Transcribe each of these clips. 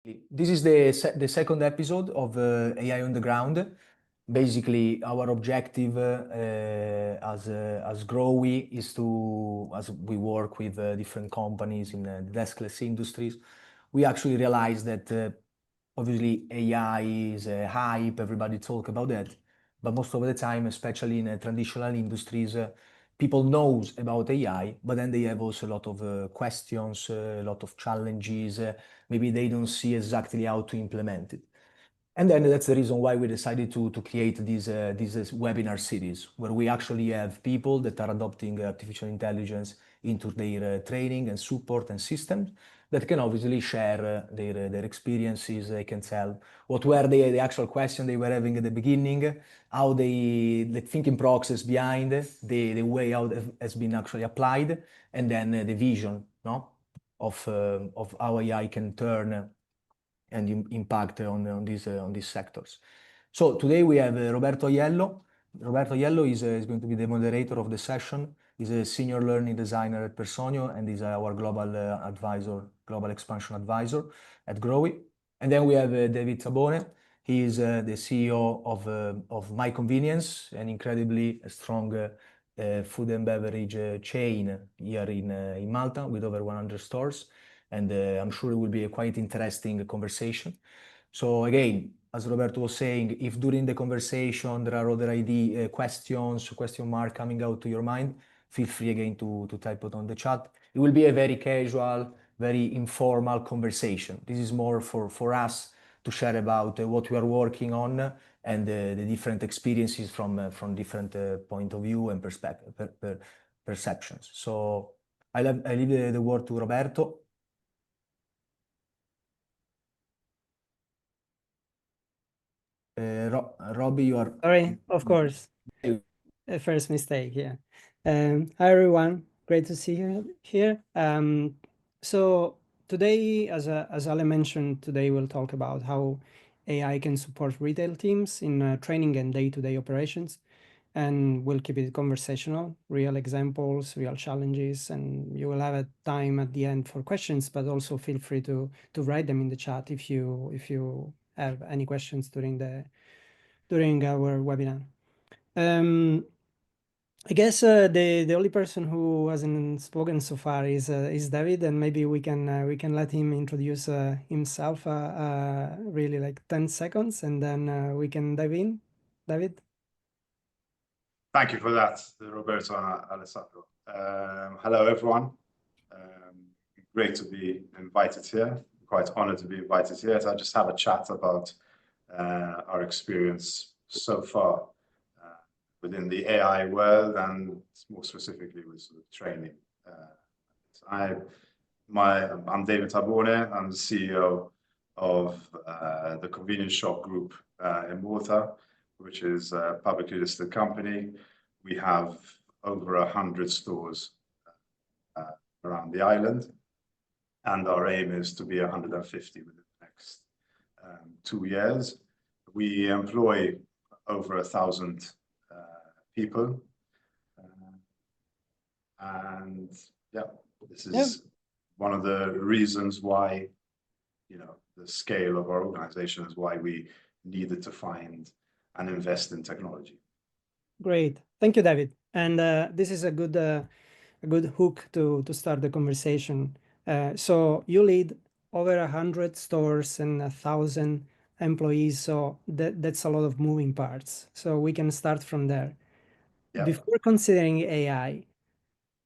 This is the second episode of AI on the ground. Basically, our objective as Growy is to, as we work with different companies in the deskless industries, we actually realize that obviously AI is a hype, everybody talk about that, but most of the time, especially in traditional industries, people knows about AI, but then they have also a lot of questions, a lot of challenges. Maybe they don't see exactly how to implement it. And then that's the reason why we decided to create this webinar series, where we actually have people that are adopting artificial intelligence into their training and support and systems that can obviously share their experiences. They can tell what were the actual questions they were having at the beginning, how the thinking process behind the way how it has been actually applied, and then the vision, no, of how AI can turn and impact on these sectors. So today we have Roberto Aiello. Roberto Aiello is going to be the moderator of the session. He's a senior learning designer at Personio and is our global advisor, global expansion advisor at Growy. And then we have David Tabone. He is the CEO of MyConvenience, an incredibly strong food and beverage chain here in Malta with over 100 stores. And I'm sure it will be a quite interesting conversation. So again, as Roberto was saying, if during the conversation there are other questions, question mark coming out to your mind, feel free again to type it on the chat. It will be a very casual, very informal conversation. This is more for us to share about what we are working on and the different experiences from different point of view and perceptions. So I leave the word to Roberto. Robbie, you are... Sorry, of course. First mistake, yeah. Hi, everyone. Great to see you here. So today, as Ale mentioned, today we'll talk about how AI can support retail teams in training and day-to-day operations. And we'll keep it conversational, real examples, real challenges, and you will have a time at the end for questions, but also feel free to write them in the chat if you have any questions during our webinar. I guess the only person who hasn't spoken so far is David, and maybe we can let him introduce himself really like 10 seconds, and then we can dive in. David. Thank you for that, Roberto and Alessandro. Hello, everyone. Great to be invited here. Quite honored to be invited here. So I just have a chat about our experience so far within the AI world and more specifically with sort of training. I'm David Tabone. I'm the CEO of the Convenience Shop Group in Malta, which is a publicly listed company. We have over 100 stores around the island, and our aim is to be 150 within the next 2 years. We employ over 1,000 people, and yeah, this is one of the reasons why, you know, the scale of our organization is why we needed to find and invest in technology. Great, thank you, David. And this is a good hook to start the conversation. So you lead over 100 stores and 1,000 employees, so that's a lot of moving parts. So we can start from there. Yeah. Before considering AI,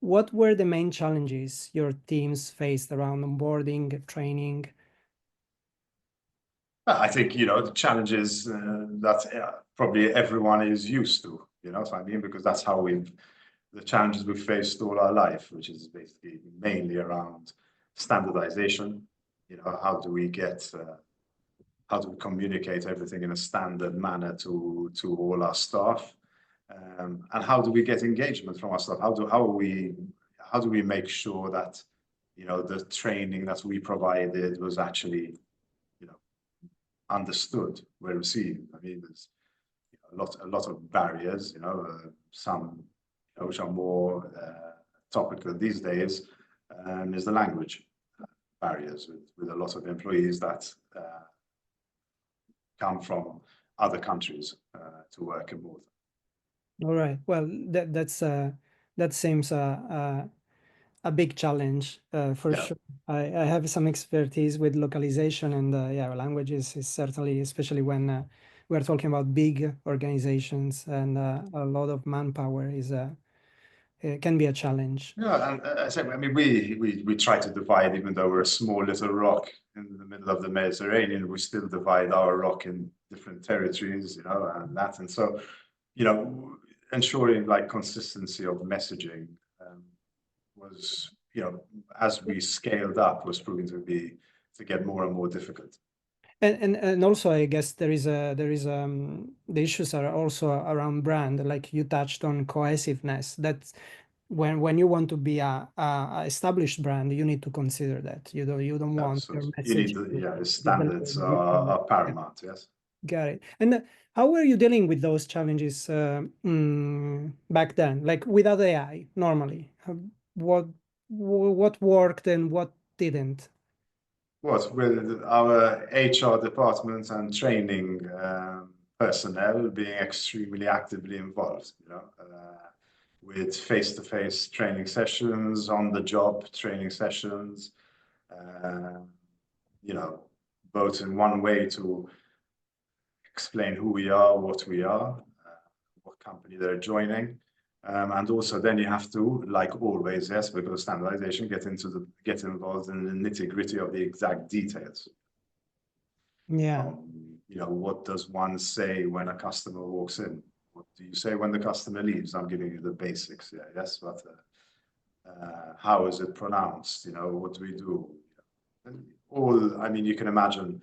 what were the main challenges your teams faced around onboarding, training? I think, you know, the challenges that probably everyone is used to, you know, so I mean, because that's how the challenges we've faced all our life, which is basically mainly around standardization. You know, how do we communicate everything in a standard manner to all our staff? And how do we get engagement from our staff? How do we make sure that, you know, the training that we provided was actually, you know, understood, well received? I mean, there's a lot of barriers, you know, some which are more topical these days, is the language. barriers with a lot of employees that come from other countries to work in Malta. All right. Well, that seems a big challenge for Yeah. sure. I have some expertise with localization, and yeah, languages is certainly, especially when we're talking about big organizations and a lot of manpower is it can be a challenge. Yeah, and I mean, we try to divide, even though we're a small little rock in the middle of the Mediterranean, we still divide our rock in different territories, you know, and that. And so, you know, ensuring like consistency of messaging was, you know, as we scaled up, was proving to get more and more difficult. And also, I guess the issues are also around brand, like you touched on cohesiveness. That's when you want to be a established brand, you need to consider that. You don't want your Absolutely. You message. need the to standards be blended. are paramount. Yes. Got it. And how were you dealing with those challenges back then, like without AI normally? What worked and what didn't? What with our HR department and training personnel being extremely actively involved, you know, with face-to-face training sessions, on-the-job training sessions, you know, both in one way to explain who we are, what we are, what company they're joining. And also then you have to, like always, yes, because of standardization, get involved in the nitty-gritty of the exact details. Yeah. You know, what does one say when a customer walks in? What do you say when the customer leaves? I'm giving you the basics, yeah, yes, but how is it pronounced? You know, what do we do? And all, I mean, you can imagine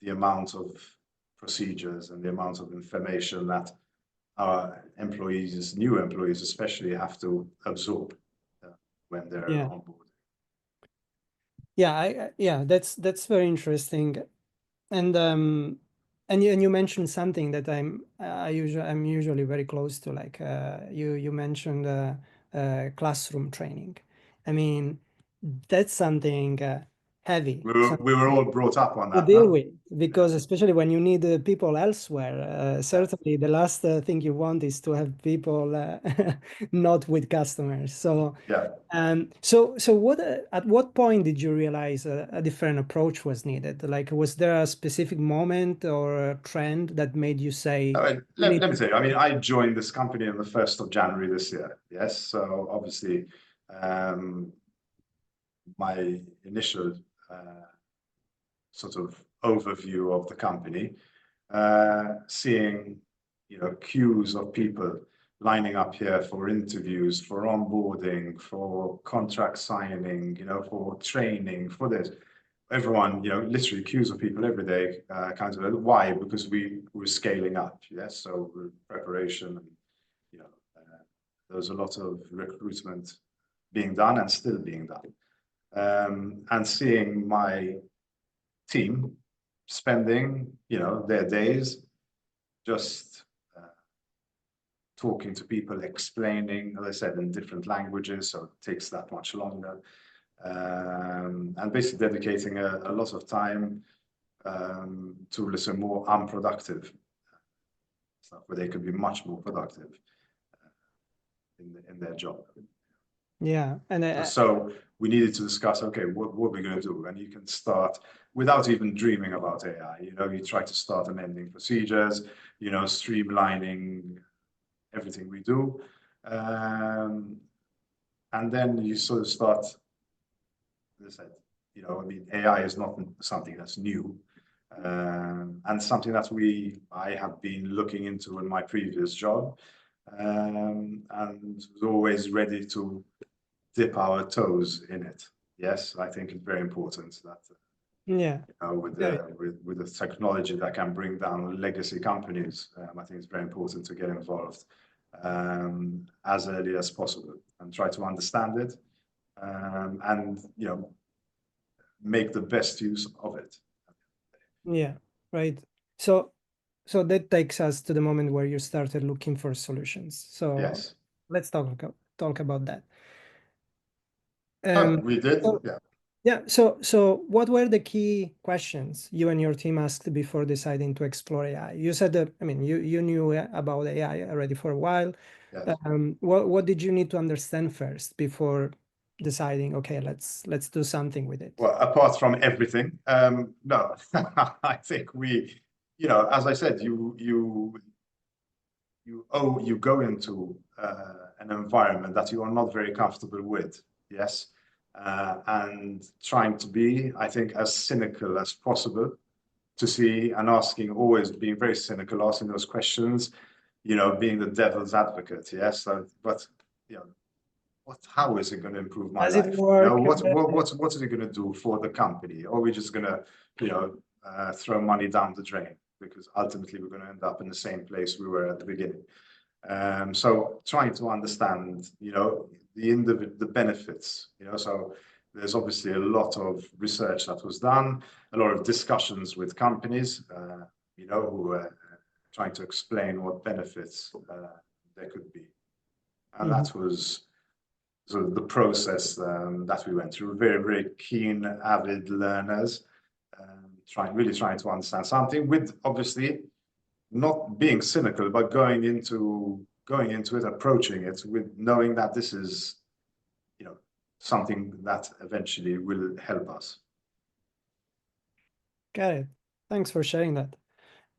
the amount of procedures and the amount of information that our employees, new employees especially, have to absorb when they're on board. Yeah, yeah, that's very interesting, and you mentioned something that I'm usually very close to, like you mentioned classroom training. I mean, that's something heavy. We were all brought up on To that. deal No? with, because especially when you need people elsewhere, certainly the last thing you want is to have people not with customers. So Yeah. so what at what point did you realize a different approach was needed? Like, was there a specific moment or a trend that made you say, let me tell you, I mean, I joined this company on the 1st of January this year. Yes. So obviously, my initial sort of overview of the company, seeing, you know, queues of people lining up here for interviews, for onboarding, for contract signing, you know, for training, for this. Everyone, you know, literally queues of people every day, kind of. Why? Because we were scaling up, yes. So preparation, and you know, there was a lot of recruitment being done and still being done, and seeing my team spending, you know, their days just talking to people, explaining, as I said, in different languages, so it takes that much longer. And basically dedicating a lot of time to listen more unproductive stuff, where they could be much more productive in their job. Yeah, and so we needed to discuss, okay, what we're going to do, and you can start without even dreaming about AI. You know, you try to start amending procedures, you know, streamlining everything we do, and then you sort of start. As I said, you know, I mean, AI is not something that's new, and something that I have been looking into in my previous job, and was always ready to dip our toes in it. Yes, I think it's very important that yeah, you know, with the technology that can bring down legacy companies, I think it's very important to get involved as early as possible and try to understand it, and you know, make the best use of it. yeah, right. So that takes us to the moment where you started looking for solutions. So Yes, let's talk about that. we did. So, Yeah. Yeah. So what were the key questions you and your team asked before deciding to explore AI? You said that, I mean, you knew about AI already for a while. Yes. What did you need to understand first before deciding, okay, let's do something with it? Well, apart from everything, no, I think we, as I said, you go into an environment that you are not very comfortable with, yes, and trying to be, I think, as cynical as possible to see and asking, always being very cynical, asking those questions, being the devil's advocate, yes. So, but how is it going to improve my Does it life? work? What is it going to do for the company? Or are we just going to, throw money down the drain? Because ultimately we're going to end up in the same place we were at the beginning. So trying to understand, the benefits, so there's obviously a lot of research that was done, a lot of discussions with companies, who were trying to explain what benefits there could be. And that was sort of the process that we went through. Very, very keen, avid learners, really trying to understand something, with obviously not being cynical, but going into it, approaching it with knowing that this is, something that eventually will help us. Got it. Thanks for sharing that.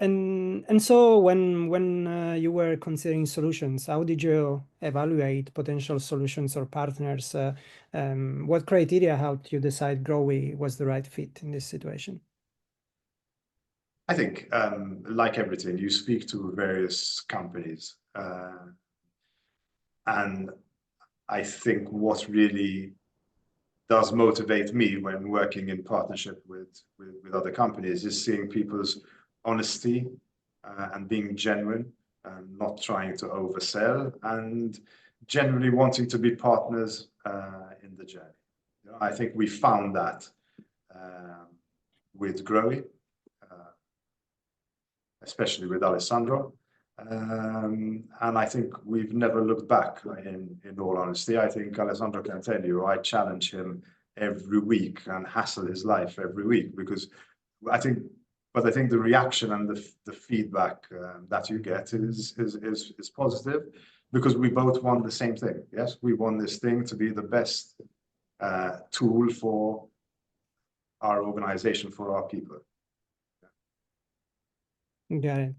And so when you were considering solutions, how did you evaluate potential solutions or partners? What criteria helped you decide Growy was the right fit in this situation? I think, like everything, you speak to various companies, and I think what really does motivate me when working in partnership with other companies is seeing people's honesty and being genuine and not trying to oversell, and generally wanting to be partners in the journey. I think we found that with Growy, especially with Alessandro. And I think we've never looked back, in all honesty. I think Alessandro can tell you, I challenge him every week and hassle his life every week, because I think the reaction and the feedback that you get is positive, because we both want the same thing. Yes, we want this thing to be the best tool for our organization, for our people. Got it.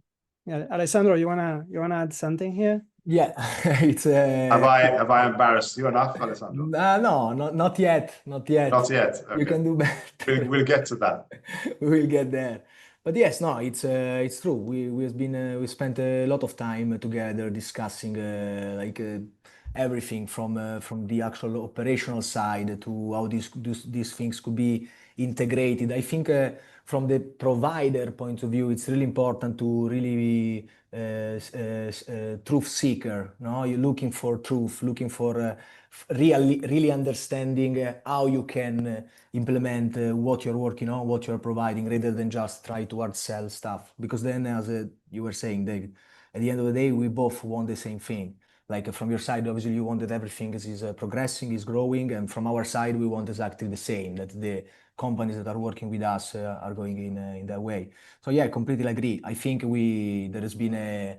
Yeah, Alessandro, you wanna add something here? Yeah, it's Have I embarrassed you enough, Alessandro? No, not yet. Not yet. Okay. You can do better. We'll get to that. We'll get there. But yes, no, it's true. We spent a lot of time together discussing everything from the actual operational side to how these things could be integrated. I think from the provider point of view, it's really important to really be truth seeker. No, you're looking for truth, looking for really understanding how you can implement what you're working on, what you're providing, rather than just try to hard sell stuff. Because then, as you were saying, David, at the end of the day, we both want the same thing. Like from your side, obviously, you want that everything is progressing, is growing, and from our side, we want exactly the same. That the companies that are working with us are going in that way. So yeah, I completely agree. I think there has been a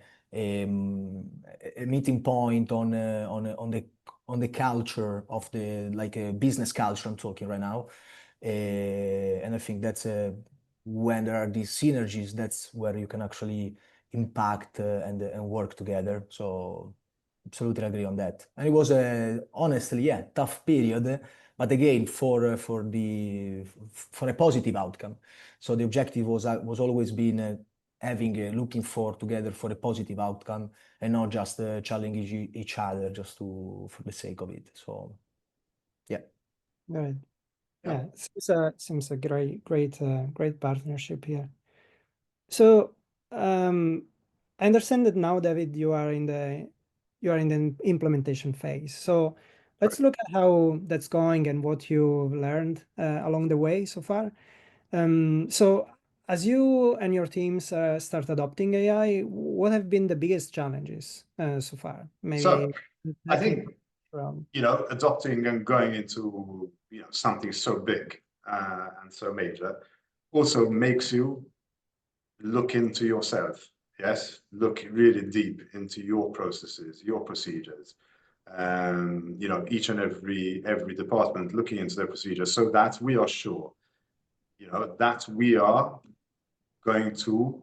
meeting point on the culture of the business culture I'm talking right now, and I think that's when there are these synergies, that's where you can actually impact and work together. So absolutely agree on that. And it was honestly, yeah, tough period, but again for a positive outcome. So the objective was always been looking together for a positive outcome, and not just challenging each other just for the sake of it. So yeah. Right. Yeah. Seems a great partnership here. So I understand that now, David, you are in the implementation phase. So let's look at how that's going and what you've learned along the way so far. So as you and your teams start adopting AI, what have been the biggest challenges so far? Maybe So I think from adopting and going into something so big and so major also makes you look into yourself. Yes, look really deep into your processes, your procedures. Each and every department looking into their procedures, so that we are sure, that we are going to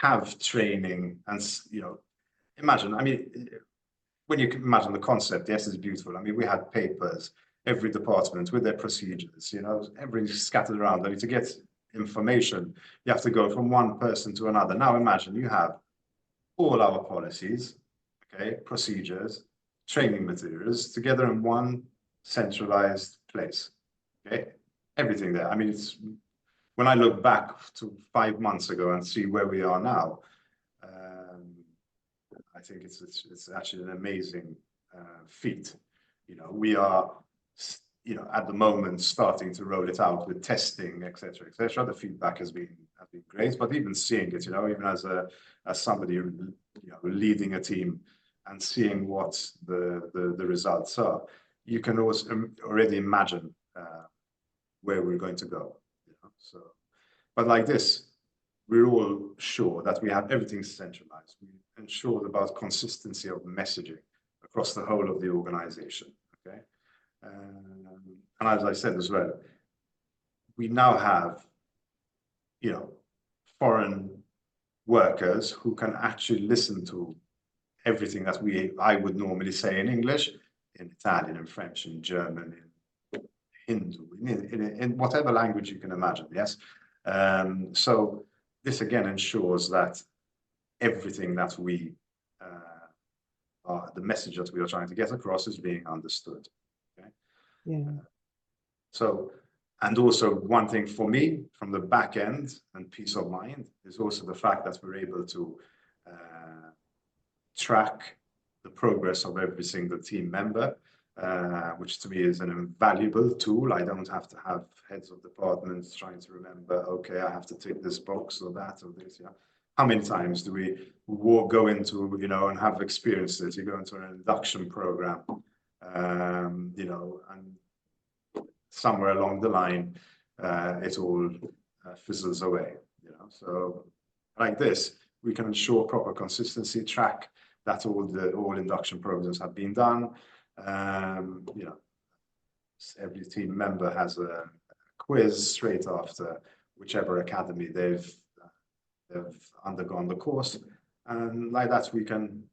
have training. And imagine, I mean, when you can imagine the concept, yes, it's beautiful. I mean, we had papers, every department with their procedures, everything scattered around. And to get information, you have to go from one person to another. Now imagine you have all our policies, okay, procedures, training materials together in one centralized place, okay? Everything there. I mean, when I look back to 5 months ago and see where we are now, I think it's actually an amazing feat. We are, at the moment starting to roll it out with testing, etc., etc. The feedback has been great, but even seeing it, even as somebody leading a team and seeing what the results are, you can also already imagine where we're going to go. So, but like this, we're all sure that we have everything centralized. We ensure about consistency of messaging across the whole of the organization. Okay, and as I said as well, we now have, foreign workers who can actually listen to everything that I would normally say in English, in Italian, in French, in German, in Hindu, in whatever language you can imagine. Yes, so this again ensures that everything that the message that we are trying to get across is being understood. Okay. Yeah. So, and also one thing for me from the back end and peace of mind is also the fact that we're able to track the progress of every single team member, which to me is an invaluable tool. I don't have to have heads of departments trying to remember, okay, I have to tick this box or that or this. How many times do we go into, and have experienced it? You go into an induction program, and somewhere along the line, it all fizzles away. So like this, we can ensure proper consistency, track that all induction programs have been done. Every team member has a quiz straight after whichever academy they've undergone the course, and like that we can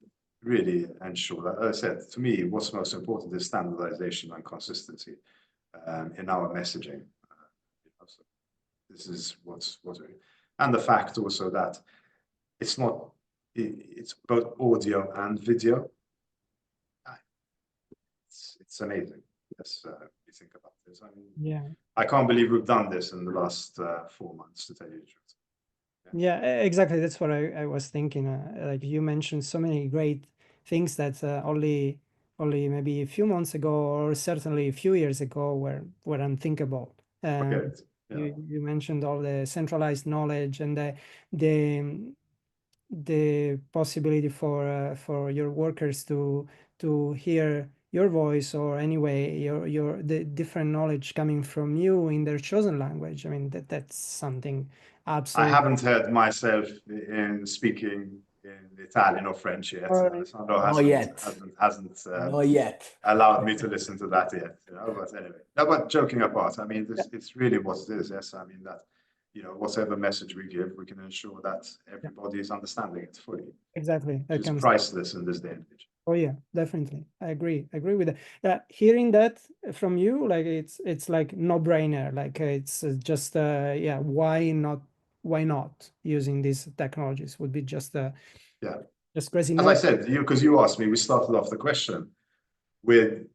really ensure that, as I said, to me what's most important is standardization and consistency in our messaging. So this is what's and the fact also that it's both audio and video. It's amazing. Yes, you think about this. I mean, Yeah. I can't believe we've done this in the last 4 months, to tell you the truth. Yeah, exactly. That's what I was thinking. Like you mentioned so many great things that only maybe a few months ago, or certainly a few years ago, were unthinkable. Forget it. Yeah. You mentioned all the centralized knowledge and the possibility for your workers to hear your voice, or anyway the different knowledge coming from you in their chosen language. I mean, that's something absolutely. I haven't heard myself in speaking in Italian or French yet. Alessandro Not yet. hasn't Not yet. allowed me to listen to that yet. But anyway, no, but joking apart, I mean, it's really what it is. Yes, I mean that, whatever message we give, we can ensure that everybody is understanding it fully. Exactly. Which is priceless in this day and age. Oh yeah, definitely. I agree with that. Hearing that from you, like it's like no brainer. Like it's just yeah, why not using these technologies would be just just crazy. As I said, because you asked me, we started off the question with,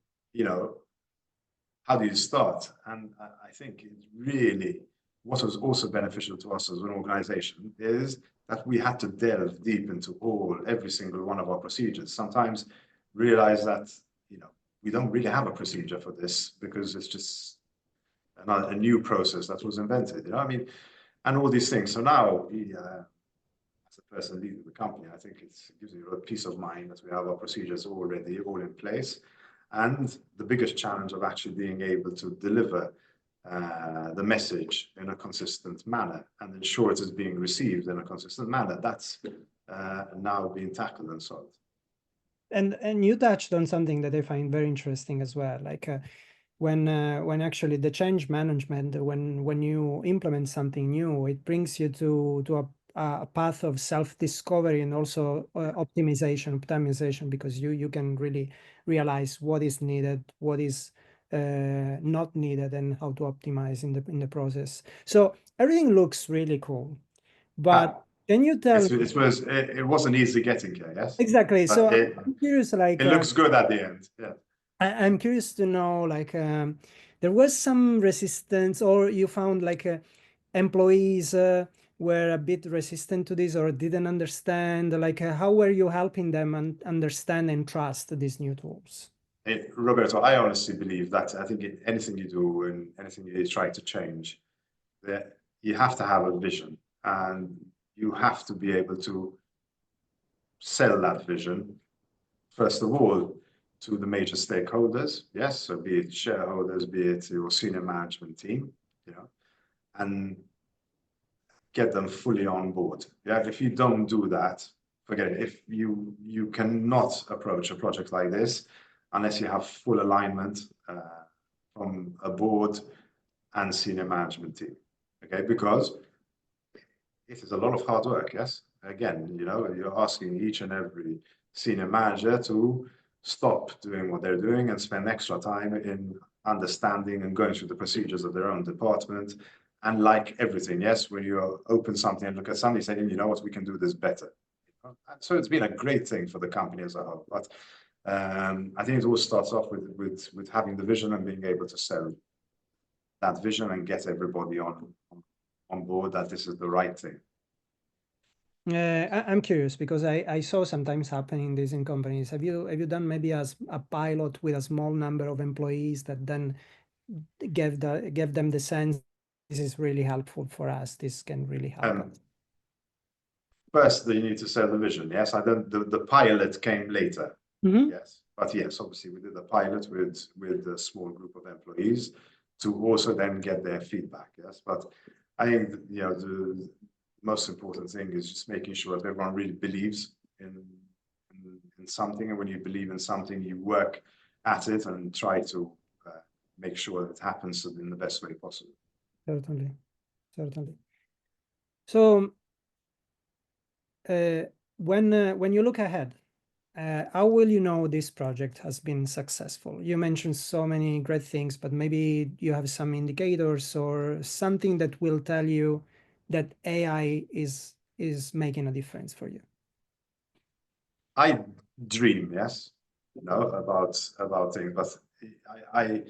how do you start? And I think it's really what was also beneficial to us as an organization is that we had to delve deep into every single one of our procedures. Sometimes realize that, we don't really have a procedure for this because it's just a new process that was invented, I mean, and all these things. So now, as a person leading the company, I think it gives you a peace of mind that we have our procedures already all in place. And the biggest challenge of actually being able to deliver the message in a consistent manner and ensure it is being received in a consistent manner, that's now being tackled and solved. And you touched on something that I find very interesting as well, like when actually the change management, when you implement something new, it brings you to a path of self-discovery and also optimization, because you can really realize what is needed, what is not needed, and how to optimize in the process. So everything looks really cool, but can you tell me? It wasn't easy getting here, yes? Exactly. But So I'm curious, like it looks good at the end. Yeah. I'm curious to know, like, there was some resistance, or you found like employees were a bit resistant to this or didn't understand, like how were you helping them and understand and trust these new tools? Roberto, I honestly believe that I think anything you do and anything you try to change, that you have to have a vision and you have to be able to sell that vision, first of all, to the major stakeholders, yes, so be it shareholders, be it your senior management team, and get them fully on board. Yeah, if you don't do that, forget it. If you cannot approach a project like this unless you have full alignment from a board and senior management team. Okay, because it is a lot of hard work. Yes, again, you're asking each and every senior manager to stop doing what they're doing and spend extra time in understanding and going through the procedures of their own department. And like everything, yes, when you open something and look at something, saying, you know what, we can do this better. So it's been a great thing for the company as a whole. But I think it all starts off with having the vision and being able to sell that vision and get everybody on board that this is the right thing. I'm curious because I saw sometimes happening this in companies. Have you done maybe a pilot with a small number of employees that then gave them the sense this is really helpful for us, this can really help us? First, you need to sell the vision. Yes, and then the pilot came later. Yes, but yes, obviously we did a pilot with a small group of employees to also then get their feedback. Yes, but I think the most important thing is just making sure that everyone really believes in something, and when you believe in something, you work at it and try to make sure that it happens in the best way possible. Certainly. So when you look ahead, how will you know this project has been successful? You mentioned so many great things, but maybe you have some indicators or something that will tell you that AI is making a difference for you. I dream, yes, about things, but I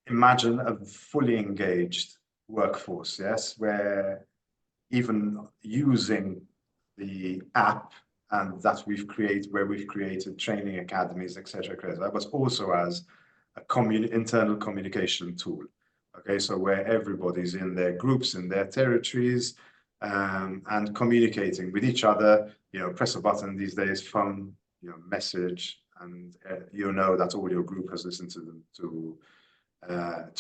imagine a fully engaged workforce, yes, where even using the app and that we've created training academies, etc., but also as a internal communication tool. Okay, so where everybody's in their groups, in their territories, and communicating with each other. Press a button these days, phone, message, and that all your group has listened to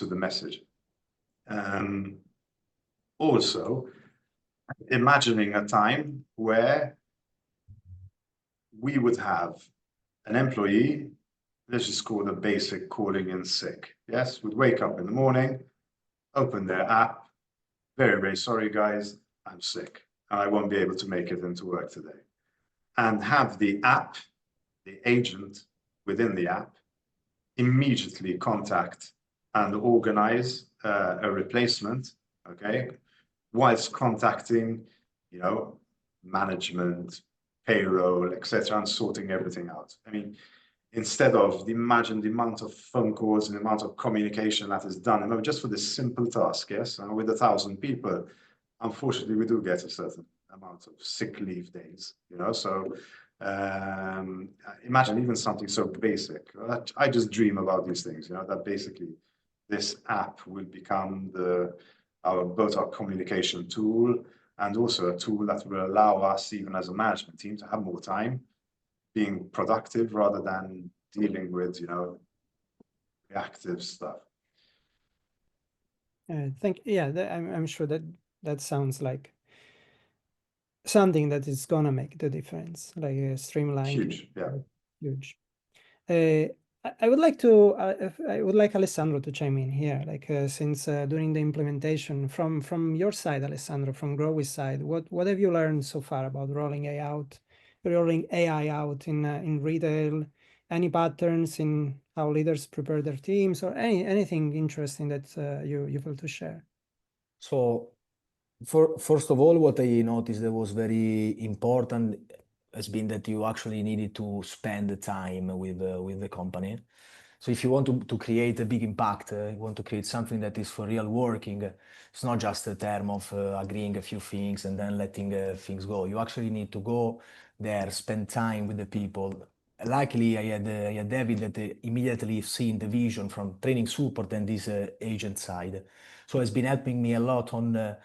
the message. Also, imagining a time where we would have an employee, let's just call the basic calling in sick. Yes, would wake up in the morning, open their app, very, very sorry guys, I'm sick and I won't be able to make it into work today. And have the app, the agent within the app, immediately contact and organize a replacement, okay, whilst contacting, management, payroll, etc., and sorting everything out. I mean, instead of imagine the amount of phone calls and the amount of communication that is done, just for this simple task, yes, and with 1,000 people, unfortunately, we do get a certain amount of sick leave days, so imagine even something so basic. I just dream about these things, that basically this app will become both our communication tool and also a tool that will allow us, even as a management team, to have more time being productive rather than dealing with, reactive stuff. I'm sure that sounds like something that is gonna make the difference, like a streamlined. Huge, yeah. Huge. I would like to, I would like Alessandro to chime in here, like since during the implementation from your side, Alessandro, from Growy's side, what have you learned so far about rolling AI out in retail? Any patterns in how leaders prepare their teams, or anything interesting that you feel to share? So, first of all, what I noticed that was very important has been that you actually needed to spend the time with the company. So if you want to create a big impact, you want to create something that is for real working, it's not just a term of agreeing a few things and then letting things go. You actually need to go there, spend time with the people. Luckily, I had David that immediately seen the vision from training support and this agent side. So it's been helping me a lot on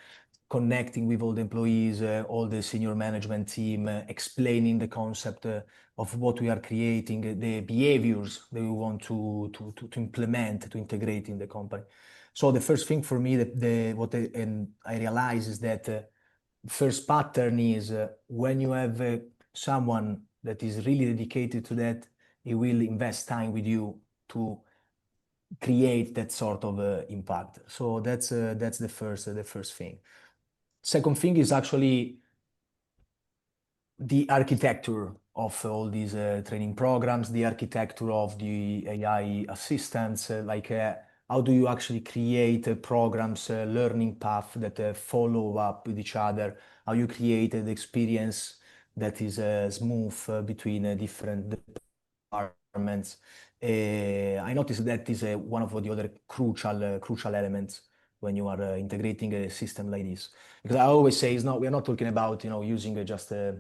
connecting with all the employees, all the senior management team, explaining the concept of what we are creating, the behaviors that we want to implement, to integrate in the company. So the first thing for me, and I realize is that first pattern is when you have someone that is really dedicated to that, he will invest time with you to create that sort of impact. So that's the first thing. Second thing is actually the architecture of all these training programs, the architecture of the AI assistants, how do you actually create programs, learning path that follow up with each other, how you create the experience that is smooth between different departments. I noticed that is one of the other crucial elements when you are integrating a system like this. Because I always say we're not talking about using just I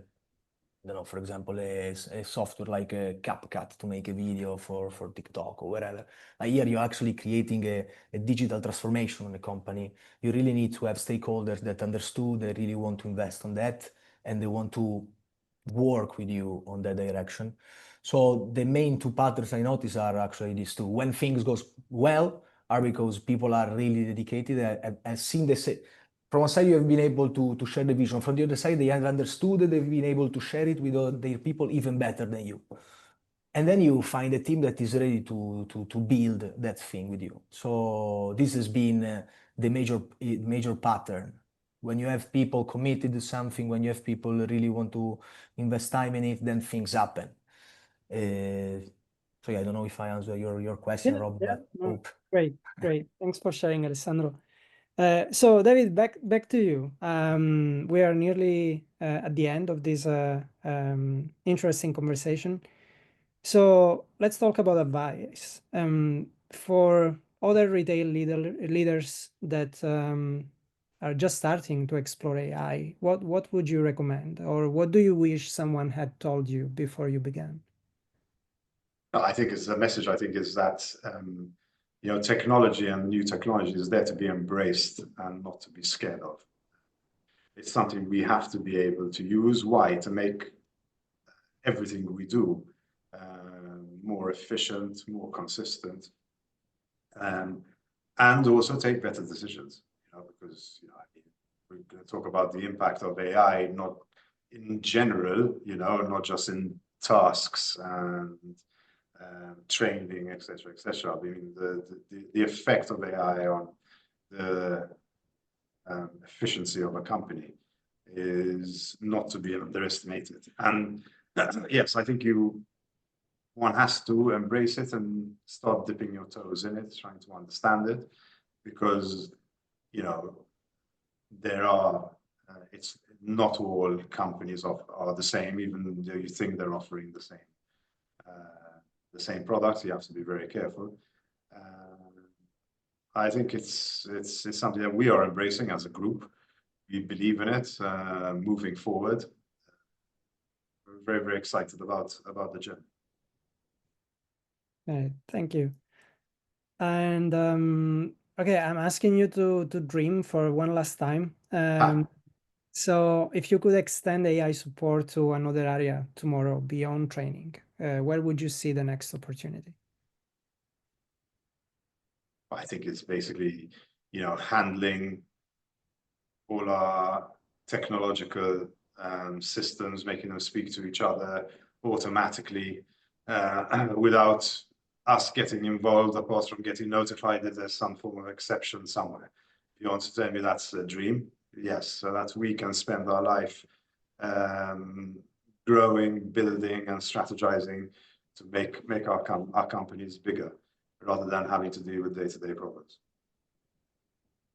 don't know, for example, a software like a CapCut to make a video for TikTok or whatever. Here you're actually creating a digital transformation in the company. You really need to have stakeholders that understood, they really want to invest on that, and they want to work with you on that direction. So the main two patterns I notice are actually these two. When things goes well, are because people are really dedicated. I've seen this. From one side, you have been able to share the vision. From the other side, they have understood that they've been able to share it with their people even better than you. And then you find a team that is ready to build that thing with you. So this has been the major pattern. When you have people committed to something, when you have people really want to invest time in it, then things happen. So yeah, I don't know if I answered your question, Rob, but hope. Great. Thanks for sharing, Alessandro. So David, back to you. We are nearly at the end of this interesting conversation. So let's talk about advice. For other retail leaders that are just starting to explore AI, what would you recommend, or what do you wish someone had told you before you began? I think it's the message. I think is that technology and new technology is there to be embraced and not to be scared of. It's something we have to be able to use. Why? To make everything we do more efficient, more consistent, and also take better decisions. Because we're going to talk about the impact of AI, not in general, not just in tasks and training, etc., etc. I mean, the effect of AI on the efficiency of a company is not to be underestimated. And yes, I think one has to embrace it and start dipping your toes in it, trying to understand it, because there are it's not all companies are the same, even though you think they're offering the same products. You have to be very careful. I think it's something that we are embracing as a group. We believe in it, moving forward. We're very, very excited about the journey. Thank you. And okay, I'm asking you to dream for one last time. So if you could extend AI support to another area tomorrow beyond training, where would you see the next opportunity? I think it's basically, handling all our technological systems, making them speak to each other automatically without us getting involved, apart from getting notified that there's some form of exception somewhere. If you want to tell me that's a dream, yes, so that we can spend our life growing, building, and strategizing to make our companies bigger, rather than having to deal with day-to-day problems.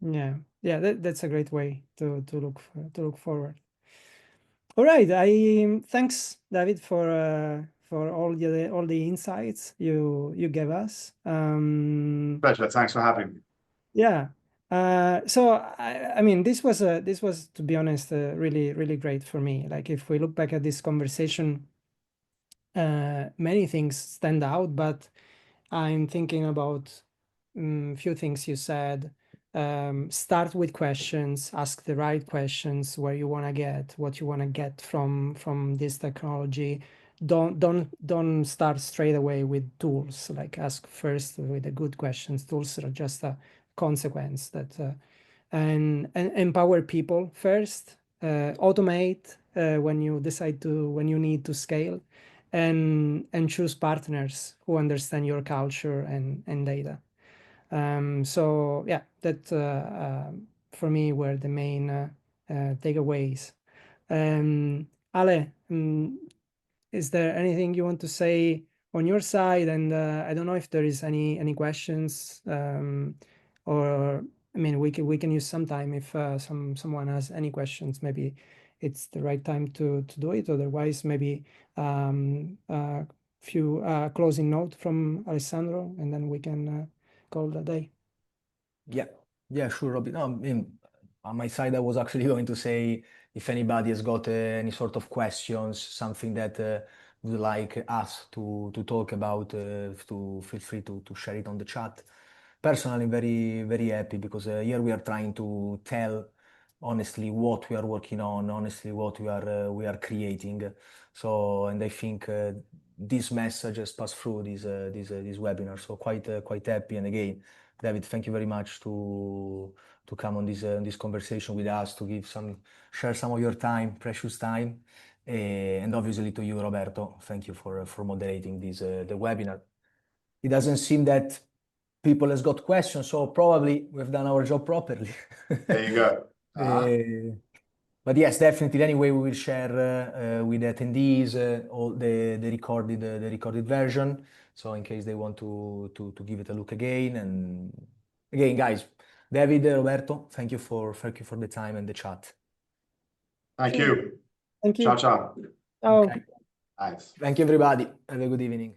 Yeah, that's a great way to look forward. All right, thanks, David, for all the insights you gave us. Pleasure. Thanks for having me. Yeah. So I mean, this was to be honest really great for me. Like if we look back at this conversation, many things stand out, but I'm thinking about few things you said. Start with questions, ask the right questions, where you want to get, what you want to get from this technology. Don't start straight away with tools. Like ask first with the good questions. Tools are just a consequence that and empower people first. Automate when you need to scale, and choose partners who understand your culture and data. So yeah, that for me were the main takeaways. Ale, is there anything you want to say on your side? And I don't know if there is any questions, or I mean, we can use some time if someone has any questions. Maybe it's the right time to do it. Otherwise, maybe few closing note from Alessandro, and then we can call it a day. Yeah, sure, Robbie. No, I mean, on my side, I was actually going to say if anybody has got any sort of questions, something that would like us to talk about, to feel free to share it on the chat. Personally, very happy because here we are trying to tell honestly what we are working on, honestly what we are creating. So, and I think this message has passed through this webinar. So quite happy. And again, David, thank you very much to come on this conversation with us, to share some of your time, precious time, and obviously to you, Roberto. Thank you for moderating the webinar. It doesn't seem that people has got questions, so probably we've done our job properly. There you go. But yes, definitely. Anyway, we will share with attendees all the recorded version. So in case they want to give it a look again. And again, guys, David, Roberto, thank you for the time and the chat. Thank you. Thank you. Ciao, ciao. Ciao. Okay. Thanks. Thank you, everybody. Have a good evening.